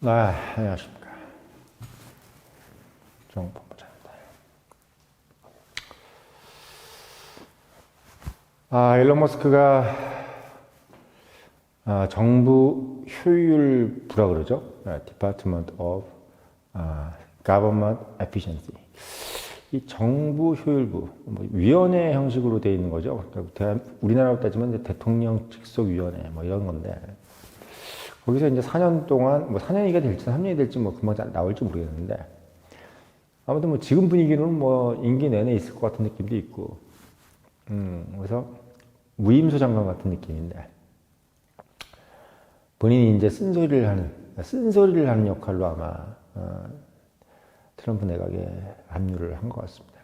안녕하십니까. 정보부장입니다. 일론 머스크가 정부 효율부라 그러죠. Department of Government Efficiency. 이 정부 효율부, 위원회 형식으로 되어 있는 거죠. 그러니까 우리나라로 따지면 이제 대통령 직속위원회 이런 건데, 거기서 이제 4년 동안, 4년이가 될지 3년이 될지 금방 나올지 모르겠는데, 아무튼 지금 분위기는 임기 내내 있을 것 같은 느낌도 있고, 그래서 무임소 장관 같은 느낌인데, 본인이 이제 쓴소리를 하는 역할로 아마, 트럼프 내각에 합류를 한 것 같습니다.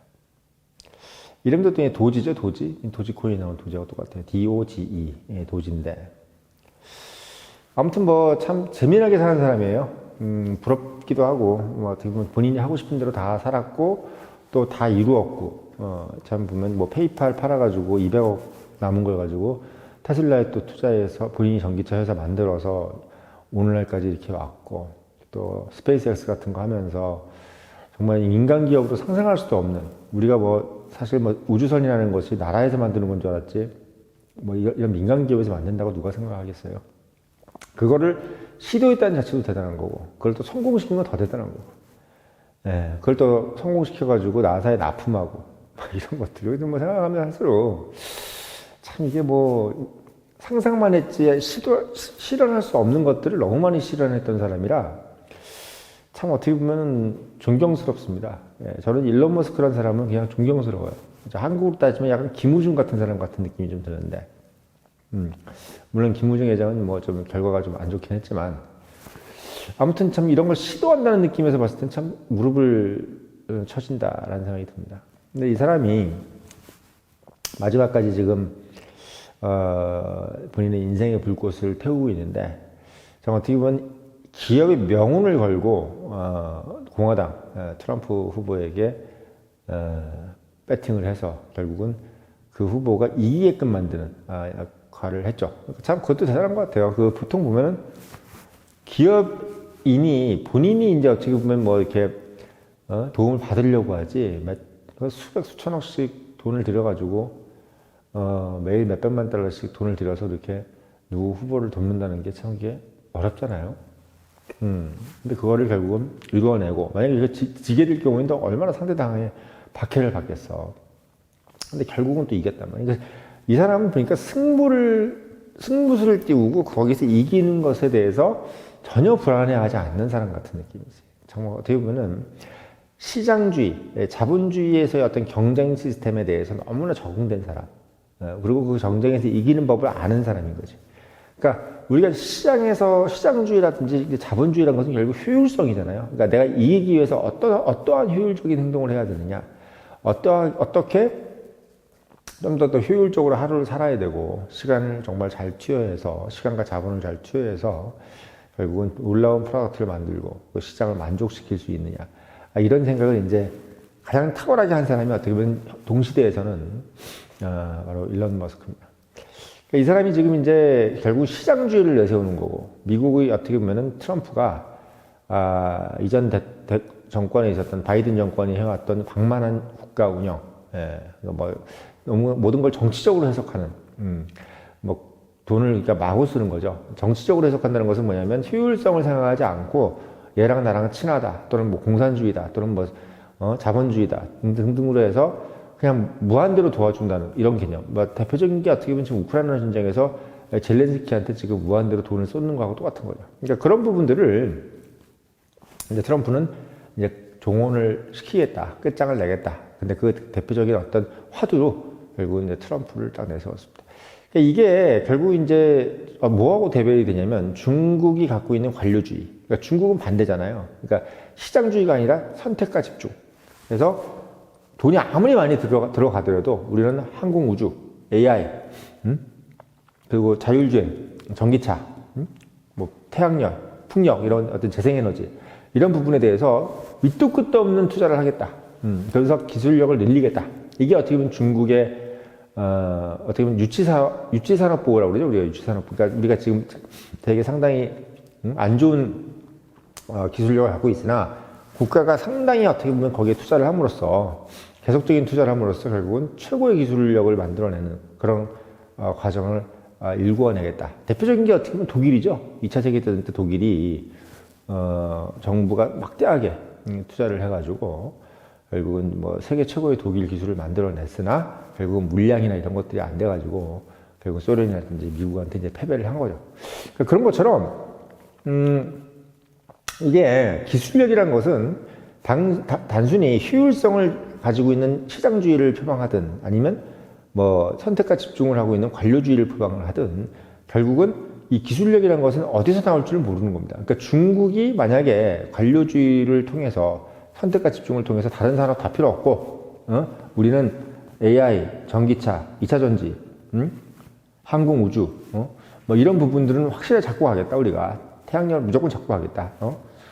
이름도 또 도지죠, 도지. 도지코인이 나온 도지하고 똑같아요. DOGE, 도지인데. 아무튼 참 재미나게 사는 사람이에요. 부럽기도 하고, 어떻게 보면 본인이 하고 싶은 대로 다 살았고, 또 다 이루었고, 참 보면 페이팔 팔아가지고 200억 남은 걸 가지고 테슬라에 또 투자해서 본인이 전기차 회사 만들어서 오늘날까지 이렇게 왔고, 또 스페이스X 같은 거 하면서 정말 인간 기업으로 상상할 수도 없는, 우리가 사실 우주선이라는 것이 나라에서 만드는 건 줄 알았지, 이런 민간 기업에서 만든다고 누가 생각하겠어요? 그거를 시도했다는 자체도 대단한 거고, 그걸 또 성공시킨 건 더 대단한 거고, 그걸 또 성공시켜가지고 나사에 납품하고, 이런 것들, 여기서 생각하면 할수록, 참 이게 상상만 했지, 실현할 수 없는 것들을 너무 많이 실현했던 사람이라, 참 어떻게 보면 존경스럽습니다. 저는 일론 머스크라는 사람은 그냥 존경스러워요. 한국으로 따지면 약간 김우중 같은 사람 같은 느낌이 좀 드는데, 물론 김우중 회장은 좀 결과가 좀 안 좋긴 했지만, 아무튼 참 이런 걸 시도한다는 느낌에서 봤을 땐 참 무릎을 쳐진다라는 생각이 듭니다. 근데 이 사람이 마지막까지 지금 본인의 인생의 불꽃을 태우고 있는데, 참 어떻게 보면 기업의 명운을 걸고 공화당 트럼프 후보에게 배팅을 해서 결국은 그 후보가 이기게끔 만드는 역할을 했죠. 참 그것도 대단한 것 같아요. 보통 보면은 기업인이 본인이 이제 어떻게 보면 이렇게 도움을 받으려고 하지, 수백 수천억씩 돈을 들여가지고 매일 몇백만 달러씩 돈을 들여서 이렇게 누구 후보를 돕는다는 게 참 이게 어렵잖아요. 근데 그거를 결국은 이루어내고, 만약에 이거 지게 될 경우에는 또 얼마나 상대당에 박해를 받겠어. 근데 결국은 또 이겼단 말이야. 그러니까 이 사람은 보니까 승부수를 띄우고 거기서 이기는 것에 대해서 전혀 불안해하지 않는 사람 같은 느낌이지. 정말 어떻게 보면은 시장주의, 자본주의에서의 어떤 경쟁 시스템에 대해서 너무나 적응된 사람. 그리고 그 경쟁에서 이기는 법을 아는 사람인 거지. 그러니까 우리가 시장주의라든지 자본주의라는 것은 결국 효율성이잖아요. 그러니까 내가 이기기 위해서 어떠한 효율적인 행동을 해야 되느냐. 어떻게 좀 더 효율적으로 하루를 살아야 되고, 시간을 정말 잘 투여해서, 시간과 자본을 잘 투여해서, 결국은 놀라운 프로덕트를 만들고, 그 시장을 만족시킬 수 있느냐. 이런 생각을 이제 가장 탁월하게 한 사람이 어떻게 보면 동시대에서는, 바로 일론 머스크입니다. 이 사람이 지금 이제 결국 시장주의를 내세우는 거고, 미국의 어떻게 보면은 트럼프가, 이전 정권에 있었던 바이든 정권이 해왔던 방만한 국가 운영, 너무 모든 걸 정치적으로 해석하는, 돈을 그러니까 마구 쓰는 거죠. 정치적으로 해석한다는 것은 뭐냐면 효율성을 생각하지 않고 얘랑 나랑 친하다, 또는 공산주의다, 또는 자본주의다 등등으로 해서 그냥 무한대로 도와준다는 이런 개념. 대표적인 게 어떻게 보면 지금 우크라이나 전쟁에서 젤렌스키한테 지금 무한대로 돈을 쏟는 거하고 똑같은 거죠. 그러니까 그런 부분들을 이제 트럼프는 이제 종언을 시키겠다, 끝장을 내겠다. 근데 그 대표적인 어떤 화두로 결국은 이제 트럼프를 딱 내세웠습니다. 그러니까 이게 결국 이제 뭐하고 대별이 되냐면 중국이 갖고 있는 관료주의. 그러니까 중국은 반대잖아요. 그러니까 시장주의가 아니라 선택과 집중. 그래서 돈이 아무리 많이 들어가더라도 우리는 항공우주, AI, 그리고 자율주행, 전기차, 태양열, 풍력, 이런 어떤 재생에너지, 이런 부분에 대해서 밑도 끝도 없는 투자를 하겠다. 그래서 기술력을 늘리겠다. 이게 어떻게 보면 중국의 어떻게 보면 유치산업 보호라고 그러죠. 우리가 유치산업. 그러니까 우리가 지금 되게 상당히 안 좋은 기술력을 갖고 있으나 국가가 상당히 어떻게 보면 거기에 투자를 함으로써 계속적인 투자를 함으로써 결국은 최고의 기술력을 만들어내는 그런 과정을 일구어내겠다. 대표적인 게 어떻게 보면 독일이죠. 2차 세계대전 때 독일이 정부가 막대하게 투자를 해가지고 결국은 뭐 세계 최고의 독일 기술을 만들어냈으나 결국은 물량이나 이런 것들이 안 돼가지고 결국 소련이라든지 미국한테 이제 패배를 한 거죠. 그러니까 그런 것처럼 이게 기술력이란 것은 단순히 효율성을 가지고 있는 시장주의를 표방하든 아니면 뭐 선택과 집중을 하고 있는 관료주의를 표방을 하든 결국은 이 기술력이라는 것은 어디서 나올 줄 모르는 겁니다. 그러니까 중국이 만약에 관료주의를 통해서 선택과 집중을 통해서 다른 산업 다 필요 없고 우리는 AI, 전기차, 2차 전지, 항공 우주 뭐 이런 부분들은 확실하게 잡고 가겠다. 우리가 태양열 무조건 잡고 가겠다.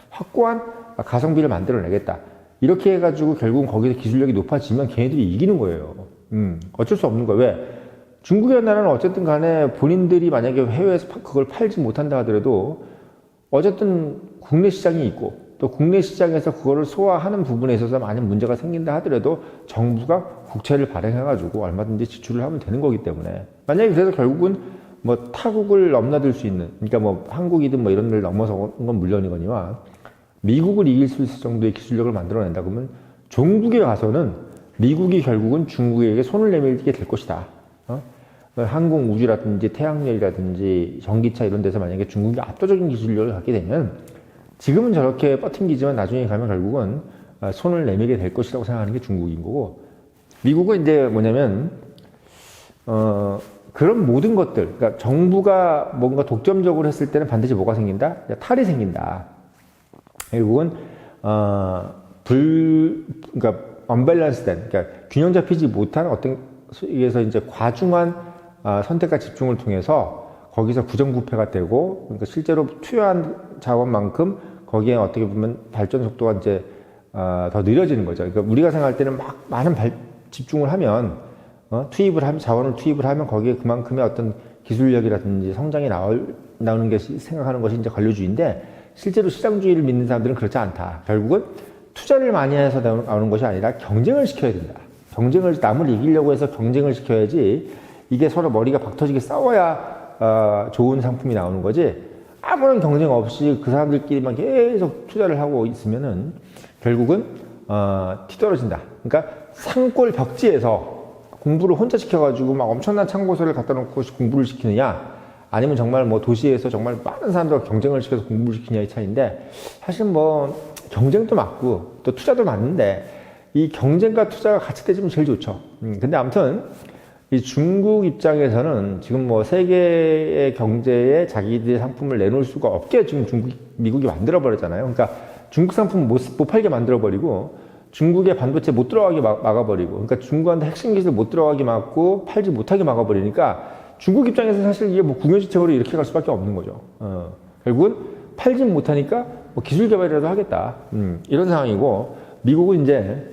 확고한 가성비를 만들어내겠다. 이렇게 해가지고 결국은 거기서 기술력이 높아지면 걔네들이 이기는 거예요. 어쩔 수 없는 거예요. 왜? 중국이라는 나라는 어쨌든 간에 본인들이 만약에 해외에서 그걸 팔지 못한다 하더라도 어쨌든 국내 시장이 있고 또 국내 시장에서 그거를 소화하는 부분에 있어서 많은 문제가 생긴다 하더라도 정부가 국채를 발행해가지고 얼마든지 지출을 하면 되는 거기 때문에 만약에 그래서 결국은 뭐 타국을 넘나들 수 있는 그러니까 뭐 한국이든 뭐 이런 데를 넘어서는 건 물론이거니와 미국을 이길 수 있을 정도의 기술력을 만들어낸다 그러면 종국에 가서는 미국이 결국은 중국에게 손을 내밀게 될 것이다. 항공 우주라든지 태양열이라든지 전기차 이런 데서 만약에 중국이 압도적인 기술력을 갖게 되면 지금은 저렇게 버팅기지만 나중에 가면 결국은 손을 내밀게 될 것이라고 생각하는 게 중국인 거고 미국은 이제 뭐냐면 그런 모든 것들 그러니까 정부가 뭔가 독점적으로 했을 때는 반드시 뭐가 생긴다? 탈이 생긴다. 결국은 그러니까 언밸런스된 그러니까 균형 잡히지 못한 어떤 에서 이제 과중한 선택과 집중을 통해서 거기서 부정부패가 되고 그러니까 실제로 투여한 자원만큼 거기에 어떻게 보면 발전 속도가 이제 더 느려지는 거죠. 그러니까 우리가 생각할 때는 막 많은 집중을 하면 투입을 하면 자원을 투입을 하면 거기에 그만큼의 어떤 기술력이라든지 성장이 나오는 것이 생각하는 것이 이제 관료주의인데 실제로 시장주의를 믿는 사람들은 그렇지 않다. 결국은 투자를 많이 해서 나오는 것이 아니라 경쟁을 시켜야 된다. 경쟁을 남을 이기려고 해서 경쟁을 시켜야지 이게 서로 머리가 박터지게 싸워야 좋은 상품이 나오는 거지 아무런 경쟁 없이 그 사람들끼리만 계속 투자를 하고 있으면은 결국은 뒤떨어진다. 그러니까 산골 벽지에서 공부를 혼자 시켜가지고 막 엄청난 참고서를 갖다 놓고 공부를 시키느냐 아니면 정말 뭐 도시에서 정말 많은 사람들과 경쟁을 시켜서 공부를 시키냐의 차이인데 사실 뭐 경쟁도 맞고 또 투자도 맞는데 이 경쟁과 투자가 같이 되면 제일 좋죠. 근데 아무튼 이 중국 입장에서는 지금 뭐 세계의 경제에 자기들의 상품을 내놓을 수가 없게 지금 미국이 만들어 버렸잖아요. 그러니까 중국 상품 못 팔게 만들어 버리고 중국의 반도체 못 들어가게 막아버리고 그러니까 중국한테 핵심 기술 못 들어가게 막고 팔지 못하게 막아버리니까 중국 입장에서 사실 이게 뭐 국영지책으로 이렇게 갈 수밖에 없는 거죠. 결국은 팔지 못하니까 뭐 기술 개발이라도 하겠다. 이런 상황이고 미국은 이제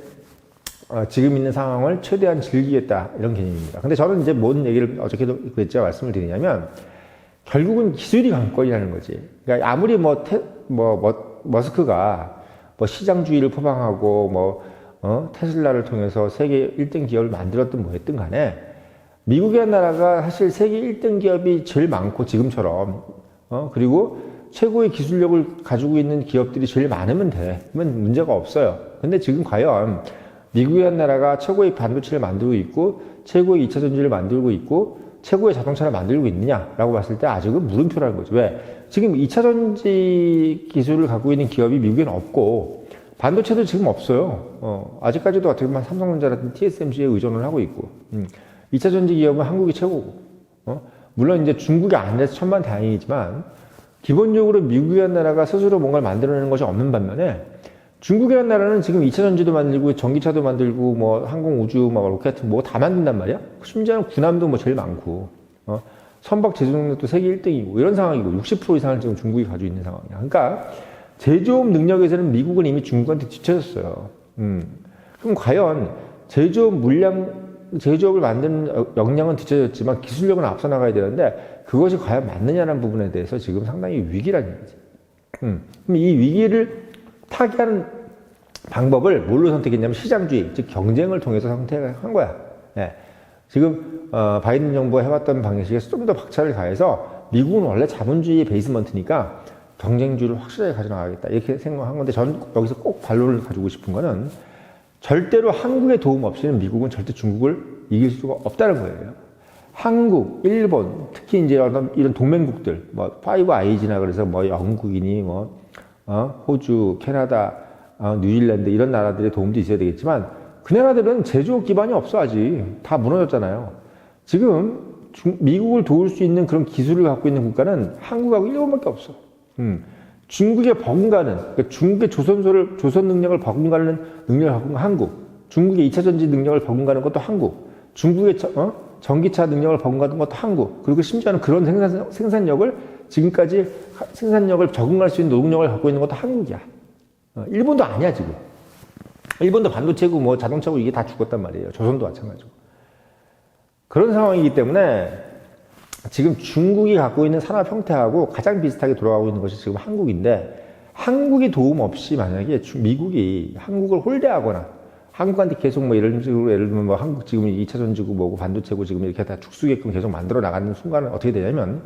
지금 있는 상황을 최대한 즐기겠다 이런 개념입니다. 근데 저는 이제 뭔 얘기를 어저께도 그랬죠 말씀을 드리냐면 결국은 기술이 관건이라는 거지. 그러니까 아무리 머스크가 뭐 시장주의를 포방하고 테슬라를 통해서 세계 1등 기업을 만들었든 뭐 했든 간에 미국이라는 나라가 사실 세계 1등 기업이 제일 많고 지금처럼 그리고 최고의 기술력을 가지고 있는 기업들이 제일 많으면 되면 문제가 없어요. 근데 지금 과연 미국이라는 나라가 최고의 반도체를 만들고 있고 최고의 2차 전지를 만들고 있고 최고의 자동차를 만들고 있느냐라고 봤을 때 아직은 물음표라는 거죠. 왜? 지금 2차 전지 기술을 갖고 있는 기업이 미국에는 없고 반도체도 지금 없어요. 아직까지도 어떻게 보면 삼성전자라든지 TSMC에 의존을 하고 있고 2차 전지 기업은 한국이 최고고 물론 이제 중국이 안 돼서 천만다행이지만 기본적으로 미국이라는 나라가 스스로 뭔가를 만들어내는 것이 없는 반면에 중국이라는 나라는 지금 2차 전지도 만들고 전기차도 만들고 뭐 항공 우주 막 로켓 뭐 다 만든단 말이야. 심지어는 군함도 뭐 제일 많고 선박 제조 능력도 세계 1등이고 이런 상황이고 60% 이상을 지금 중국이 가지고 있는 상황이야. 그러니까 제조업 능력에서는 미국은 이미 중국한테 뒤쳐졌어요. 그럼 과연 제조업을 만드는 역량은 뒤쳐졌지만 기술력은 앞서 나가야 되는데 그것이 과연 맞느냐는 부분에 대해서 지금 상당히 위기라는 얘기지. 그럼 이 위기를 타개하는 방법을 뭘로 선택했냐면 시장주의, 즉 경쟁을 통해서 선택한 거야. 예. 지금 바이든 정부가 해왔던 방식에서 좀 더 박차를 가해서 미국은 원래 자본주의의 베이스먼트니까 경쟁주의를 확실하게 가져나가겠다 이렇게 생각한 건데, 전 여기서 꼭 반론을 가지고 싶은 거는 절대로 한국의 도움 없이는 미국은 절대 중국을 이길 수가 없다는 거예요. 한국, 일본, 특히 이제 이런 동맹국들, 뭐 파이브 아이즈나 그래서 뭐 영국이니 호주, 캐나다, 뉴질랜드 이런 나라들의 도움도 있어야 되겠지만 그 나라들은 제조업 기반이 없어. 아직 다 무너졌잖아요. 지금 미국을 도울 수 있는 그런 기술을 갖고 있는 국가는 한국하고 일본밖에 없어. 중국의 버금가는, 그러니까 중국의 조선 능력을 버금가는 능력을 갖고 있는 한국, 중국의 2차 전지 능력을 버금가는 것도 한국, 중국의 전기차 능력을 버금가는 것도 한국, 그리고 심지어는 그런 생산력을 지금까지 생산력을 적응할 수 있는 노동력을 갖고 있는 것도 한국이야. 일본도 아니야 지금. 일본도 반도체고 뭐 자동차고 이게 다 죽었단 말이에요. 조선도 마찬가지고. 그런 상황이기 때문에 지금 중국이 갖고 있는 산업 형태하고 가장 비슷하게 돌아가고 있는 것이 지금 한국인데, 한국의 도움 없이 만약에 미국이 한국을 홀대하거나 한국한테 계속 뭐 이런 식으로 예를 들면 뭐 한국 지금 2차 전지고 뭐고 반도체고 지금 이렇게 다 죽수게끔 계속 만들어 나가는 순간은 어떻게 되냐면,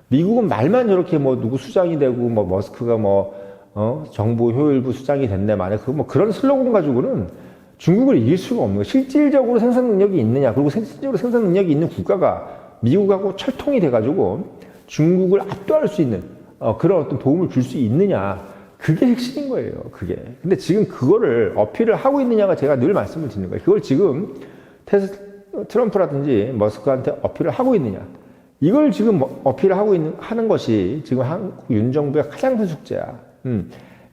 미국은 말만 저렇게 뭐 누구 수장이 되고 뭐 머스크가 정부 효율부 수장이 됐네 만에 그런 슬로건 가지고는 중국을 이길 수가 없는 거예요. 실질적으로 생산 능력이 있느냐, 그리고 실질적으로 생산 능력이 있는 국가가 미국하고 철통이 돼가지고 중국을 압도할 수 있는 그런 어떤 도움을 줄 수 있느냐, 그게 핵심인 거예요. 그게. 근데 지금 그거를 어필을 하고 있느냐가 제가 늘 말씀을 드리는 거예요. 그걸 지금 트럼프라든지 머스크한테 어필을 하고 있느냐, 이걸 지금 어필을 하는 것이 지금 한국 윤 정부의 가장 큰 숙제야.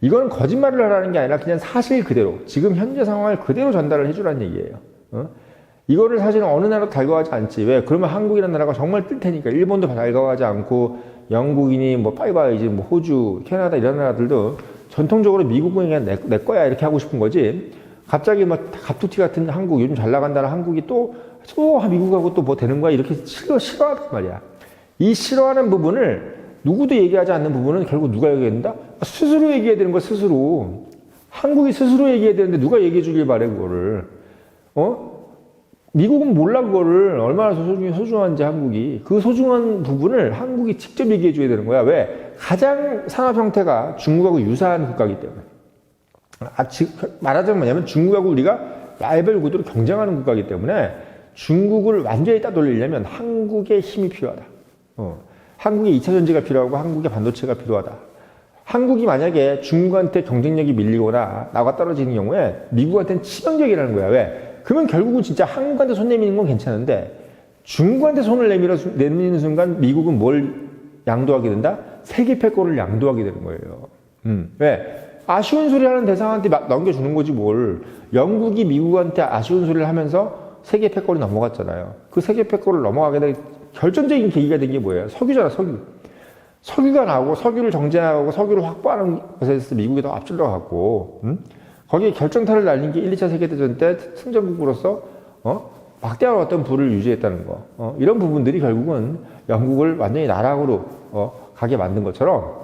이거는 거짓말을 하라는 게 아니라 그냥 사실 그대로 지금 현재 상황을 그대로 전달을 해주라는 얘기예요. 이거를 사실은 어느 나라도 달궈가지 않지. 왜? 그러면 한국이라는 나라가 정말 뜰 테니까. 일본도 달궈가지 않고 영국이니 뭐 파이브 아이즈, 뭐 호주, 캐나다 이런 나라들도 전통적으로 미국은 그냥 내 거야 이렇게 하고 싶은 거지. 갑자기 막 갑툭튀 같은 한국, 요즘 잘 나간다는 한국이 또 미국하고 또 뭐 되는 거야 이렇게 싫어하단 말이야. 이 싫어하는 부분을 누구도 얘기하지 않는 부분은 결국 누가 얘기해야 된다? 스스로 얘기해야 되는 거야, 스스로. 한국이 스스로 얘기해야 되는데 누가 얘기해 주길 바래, 그거를. 미국은 몰라, 그거를. 얼마나 소중한지, 한국이. 그 소중한 부분을 한국이 직접 얘기해 줘야 되는 거야. 왜? 가장 산업 형태가 중국하고 유사한 국가이기 때문에. 말하자면 뭐냐면 중국하고 우리가 라이벌 구도로 경쟁하는 국가이기 때문에 중국을 완전히 따돌리려면 한국의 힘이 필요하다. 한국의 2차 전지가 필요하고 한국의 반도체가 필요하다. 한국이 만약에 중국한테 경쟁력이 밀리거나 나가 떨어지는 경우에 미국한테는 치명적이라는 거야. 왜? 그러면 결국은 진짜 한국한테 손 내미는 건 괜찮은데 중국한테 손을 내미는 순간 미국은 뭘 양도하게 된다? 세계 패권을 양도하게 되는 거예요. 왜? 아쉬운 소리 하는 대상한테 넘겨주는 거지 뭘. 영국이 미국한테 아쉬운 소리를 하면서 세계 패권이 넘어갔잖아요. 그 세계 패권을 넘어가게 될 결정적인 계기가 된 게 뭐예요? 석유잖아, 석유. 석유가 나오고 석유를 정제하고 석유를 확보하는 것에서 미국이 더 앞질러 갔고, 거기에 결정타를 날린 게 1, 2차 세계대전 때 승전국으로서 막대한 어떤 부를 유지했다는 거. 이런 부분들이 결국은 영국을 완전히 나락으로 가게 만든 것처럼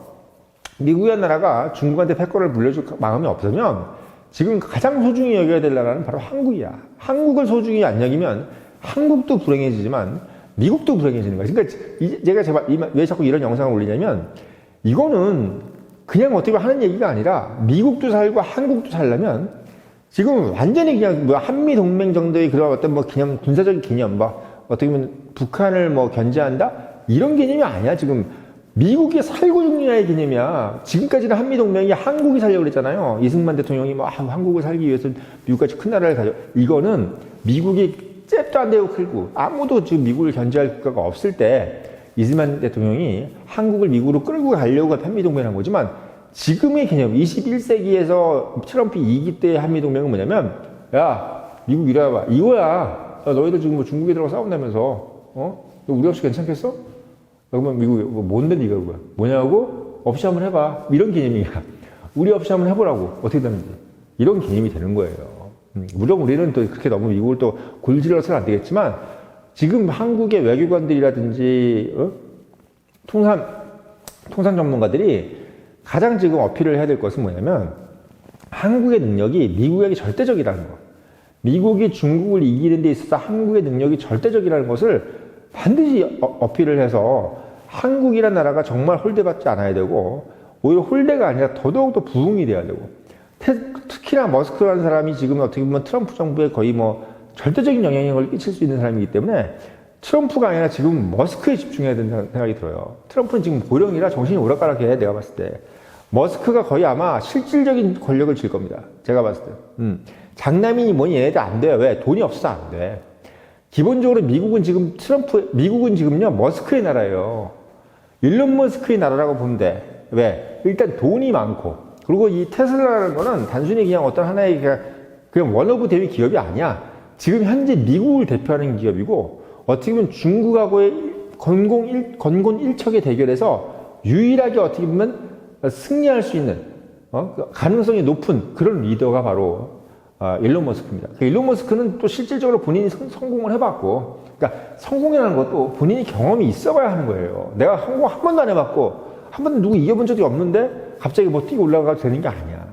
미국이라는 나라가 중국한테 패권을 물려줄 마음이 없으면 지금 가장 소중히 여겨야 될 나라는 바로 한국이야. 한국을 소중히 안 여기면 한국도 불행해지지만 미국도 불행해지는 거야. 그러니까 제가 왜 자꾸 이런 영상을 올리냐면 이거는 그냥 어떻게 하는 얘기가 아니라 미국도 살고 한국도 살려면 지금 완전히 그냥 뭐 한미 동맹 정도의 그런 어떤 뭐 개념, 군사적인 개념, 어떻게 보면 북한을 뭐 견제한다 이런 개념이 아니야. 지금 미국이 살고 죽느냐의 개념이야. 지금까지는 한미 동맹이 한국이 살려고 그랬잖아요. 이승만 대통령이 뭐 한국을 살기 위해서 미국같이 큰 나라를 가져. 이거는 미국이 잽도 안 대고 끌고 아무도 지금 미국을 견제할 국가가 없을 때 이승만 대통령이 한국을 미국으로 끌고 가려고 한미동맹을 한 거지만 지금의 개념 21세기에서 트럼프 2기 때의 한미동맹은 뭐냐면 야 미국 이리 와봐 이거야. 야, 너희들 지금 뭐 중국에 들어가 싸운다면서 너 우리 없이 괜찮겠어? 그러면 미국이 뭔데 네가 그거야 뭐냐고 없이 한번 해봐 이런 개념이야. 우리 없이 한번 해보라고 어떻게 되는지 이런 개념이 되는 거예요. 물론 우리는 또 그렇게 너무 미국을 또 골질러서는 안 되겠지만 지금 한국의 외교관들이라든지 통상 전문가들이 가장 지금 어필을 해야 될 것은 뭐냐면 한국의 능력이 미국에게 절대적이라는 거. 미국이 중국을 이기는 데 있어서 한국의 능력이 절대적이라는 것을 반드시 어필을 해서 한국이라는 나라가 정말 홀대받지 않아야 되고 오히려 홀대가 아니라 더더욱더 부흥이 돼야 되고 특히나 머스크라는 사람이 지금 어떻게 보면 트럼프 정부에 거의 뭐 절대적인 영향력을 끼칠 수 있는 사람이기 때문에 트럼프가 아니라 지금 머스크에 집중해야 된다는 생각이 들어요. 트럼프는 지금 고령이라 정신이 오락가락해 내가 봤을 때. 머스크가 거의 아마 실질적인 권력을 쥘 겁니다. 제가 봤을 때. 장남이니 뭐니 얘네들 안 돼요. 왜? 돈이 없어서 안 돼. 기본적으로 미국은 지금요, 머스크의 나라예요. 일론 머스크의 나라라고 보면 돼. 왜? 일단 돈이 많고, 그리고 이 테슬라라는 거는 단순히 그냥 어떤 하나의 그냥 원오브 대위 기업이 아니야. 지금 현재 미국을 대표하는 기업이고, 어떻게 보면 중국하고의 건곤일척의 대결에서 유일하게 어떻게 보면 승리할 수 있는, 가능성이 높은 그런 리더가 바로 일론 머스크입니다. 일론 머스크는 또 실질적으로 본인이 성공을 해봤고, 그러니까 성공이라는 것도 본인이 경험이 있어봐야 하는 거예요. 내가 성공 한 번도 안 해봤고, 한 번도 누구 이겨본 적이 없는데, 갑자기 뭐 뛰고 올라가도 되는 게 아니야.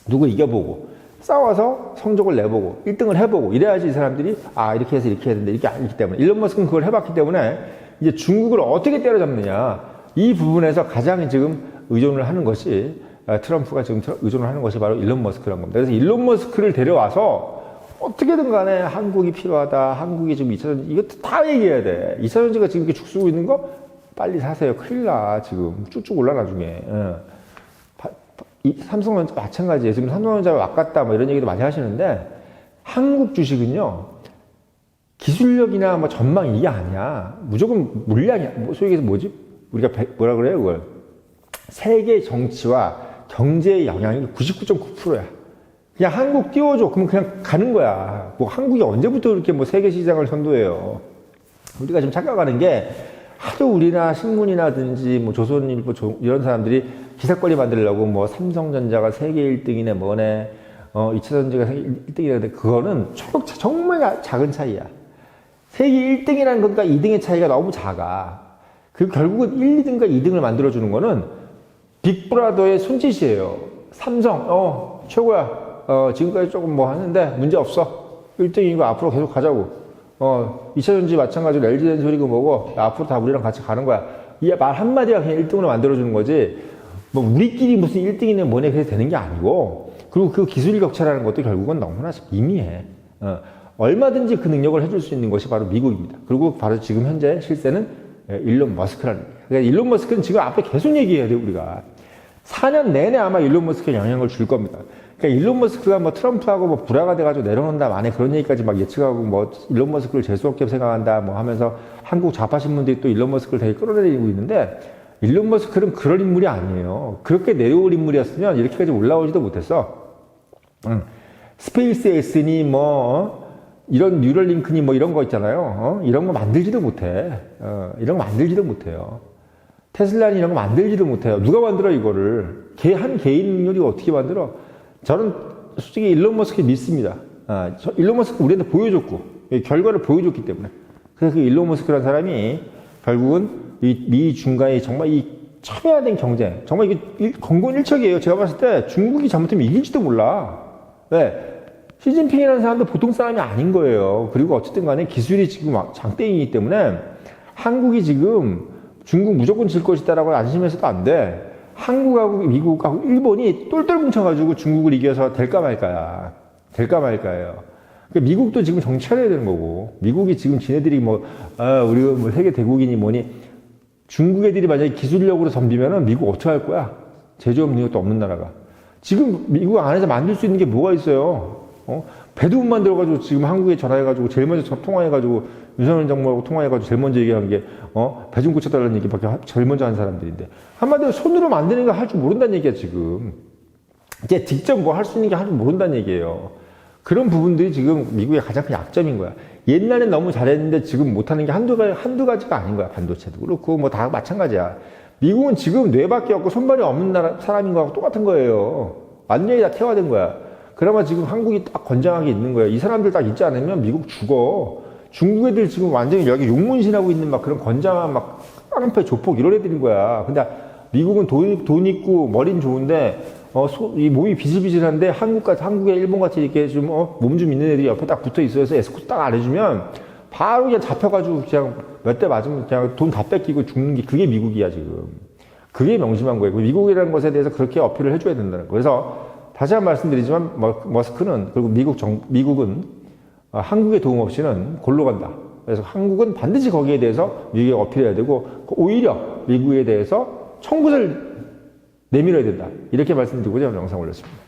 누구 이겨보고, 싸워서 성적을 내보고, 1등을 해보고, 이래야지 이 사람들이, 이렇게 해서 이렇게 해야 되는데, 이게 아니기 때문에. 일론 머스크는 그걸 해봤기 때문에, 이제 중국을 어떻게 때려잡느냐, 이 부분에서 가장 지금 의존을 하는 것이, 트럼프가 지금 의존을 하는 것이 바로 일론 머스크라는 겁니다. 그래서 일론 머스크를 데려와서 어떻게든 간에 한국이 필요하다. 한국이 지금 2차전지, 이것도 다 얘기해야 돼. 2차전지가 지금 이렇게 죽쓰고 있는 거 빨리 사세요. 큰일 나. 지금 쭉쭉 올라 나중에. 삼성전자 마찬가지예요. 지금 삼성전자가 왔갔다 뭐 이런 얘기도 많이 하시는데 한국 주식은요. 기술력이나 뭐 전망 이게 아니야. 무조건 물량이야. 소위 얘기해서 뭐지? 우리가 뭐라 그래요? 그걸. 세계 정치와 경제의 영향이 99.9%야. 그냥 한국 띄워줘. 그러면 그냥 가는 거야. 뭐 한국이 언제부터 이렇게 뭐 세계 시장을 선도해요. 우리가 좀 착각하는 게 하도 우리나 신문이라든지 뭐 조선일보 이런 사람들이 기사거리 만들려고 뭐 삼성전자가 세계 1등이네 뭐네 2차전지가 세계 1등이라는데 그거는 정말 작은 차이야. 세계 1등이라는 것과 2등의 차이가 너무 작아. 그 결국은 1, 2등과 2등을 만들어주는 거는 빅브라더의 손짓이에요. 삼성, 최고야. 지금까지 조금 뭐 하는데 문제 없어. 1등이고 앞으로 계속 가자고. 2차전지 마찬가지로 LG 덴소리고 뭐고, 앞으로 다 우리랑 같이 가는 거야. 이 말 한마디가 그냥 1등으로 만들어주는 거지. 뭐 우리끼리 무슨 1등이네 뭐네 그래서 되는 게 아니고, 그리고 그 기술 격차라는 것도 결국은 너무나 미미해. 얼마든지 그 능력을 해줄 수 있는 것이 바로 미국입니다. 그리고 바로 지금 현재 실세는 일론 머스크라는 거예요. 그러니까 일론 머스크는 지금 앞에 계속 얘기해야 돼, 우리가. 4년 내내 아마 일론 머스크에 영향을 줄 겁니다. 그러니까 일론 머스크가 뭐 트럼프하고 뭐 불화가 돼가지고 내려놓는다, 만에 그런 얘기까지 막 예측하고 뭐 일론 머스크를 재수없게 생각한다, 뭐 하면서 한국 좌파 신문들이 또 일론 머스크를 되게 끌어내리고 있는데, 일론 머스크는 그런 인물이 아니에요. 그렇게 내려올 인물이었으면 이렇게까지 올라오지도 못했어. 스페이스 X니 뭐, 이런 뉴럴링크니 뭐 이런 거 있잖아요. 이런 거 만들지도 못해. 이런 거 만들지도 못해요. 테슬라니 이런 거 만들지도 못해요. 누가 만들어 이거를? 한 개인 능력이 어떻게 만들어? 저는 솔직히 일론 머스크 믿습니다. 일론 머스크 우리한테 보여줬고, 결과를 보여줬기 때문에. 그래서 그 일론 머스크라는 사람이 결국은 이 미 중간에 정말 이 첨예화된 경쟁, 정말 이게 건곤일척이에요. 제가 봤을 때 중국이 잘못하면 이길지도 몰라. 왜? 시진핑이라는 사람도 보통 사람이 아닌 거예요. 그리고 어쨌든 간에 기술이 지금 장땡이기 때문에 한국이 지금 중국 무조건 질 것이다라고 안심해서도 안 돼. 한국하고 미국하고 일본이 똘똘 뭉쳐가지고 중국을 이겨서 될까 말까야. 될까 말까예요. 그러니까 미국도 지금 정치 차려야 되는 거고, 미국이 지금 지네들이 뭐, 우리가 뭐 세계 대국이니 뭐니, 중국 애들이 만약에 기술력으로 덤비면은 미국 어떻게 할 거야? 제조업 능력도 없는 나라가. 지금 미국 안에서 만들 수 있는 게 뭐가 있어요? 배도 못 만들어가지고 지금 한국에 전화해가지고 제일 먼저 통화해가지고 윤석열 정부하고 통화해가지고 제일 먼저 얘기한 게 배 좀 고쳐달라는 얘기밖에 제일 먼저 한 사람들인데, 한마디로 손으로 만드는 거 할 줄 모른다는 얘기야 지금. 이제 직접 뭐 할 수 있는 게 할 줄 모른다는 얘기예요. 그런 부분들이 지금 미국의 가장 큰 약점인 거야. 옛날엔 너무 잘했는데 지금 못하는 게 한두 가지가 아닌 거야. 반도체도 그렇고 뭐 다 마찬가지야. 미국은 지금 뇌밖에 없고 손발이 없는 사람인 거하고 똑같은 거예요. 완전히 다 태화된 거야. 그나마 지금 한국이 딱 건장하게 있는 거야. 이 사람들 딱 있지 않으면 미국 죽어. 중국 애들 지금 완전히 여기 용문신하고 있는 막 그런 건장한 막 깡패 조폭 이런 애들인 거야. 근데 미국은 돈 있고 머리는 좋은데 이 몸이 비실비실한데 한국에 일본같이 이렇게 좀 몸 좀 있는 애들이 옆에 딱 붙어 있어서 에스코트 딱 안 해주면 바로 그냥 잡혀가지고 그냥 몇 대 맞으면 그냥 돈 다 뺏기고 죽는 게 그게 미국이야 지금. 그게 명심한 거예요. 미국이라는 것에 대해서 그렇게 어필을 해줘야 된다는 거예요. 그래서 다시 한 번 말씀드리지만 머스크는 그리고 미국은 한국의 도움 없이는 골로 간다. 그래서 한국은 반드시 거기에 대해서 미국에 어필해야 되고 오히려 미국에 대해서 청구서를 내밀어야 된다. 이렇게 말씀드리고자 영상 올렸습니다.